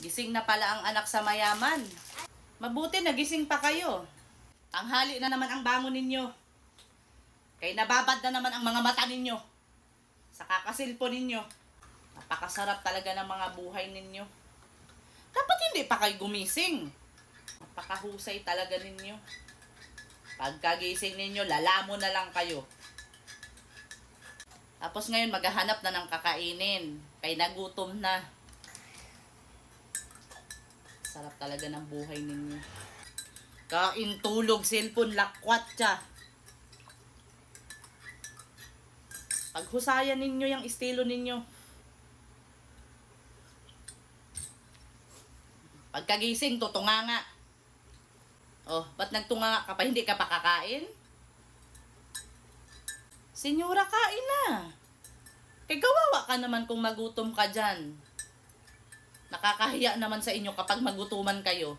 Gising na pala ang anak sa mayaman. Mabuti nagising pa kayo. Tanghali na naman ang bangon ninyo. Kaya nababad na naman ang mga mata ninyo. Sa kakasilpo ninyo. Napakasarap talaga ng mga buhay ninyo. Dapat hindi pa kayo gumising. Napakahusay talaga ninyo. Pagkagising ninyo, lalamon na lang kayo. Tapos ngayon maghahanap na ng kakainin. Kaya nagutom na. Sarap talaga ng buhay ninyo. Kain, tulog, cellphone, lakwat siya. Paghusayan ninyo yung estilo ninyo. Pagkagising, tutunganga. Oh, ba't nagtunganga ka pa? Hindi ka pa kakain? Senyora, kain na. Kaya kawawa ka naman kung magutom ka dyan. Nakakahiya naman sa inyo kapag magutuman kayo.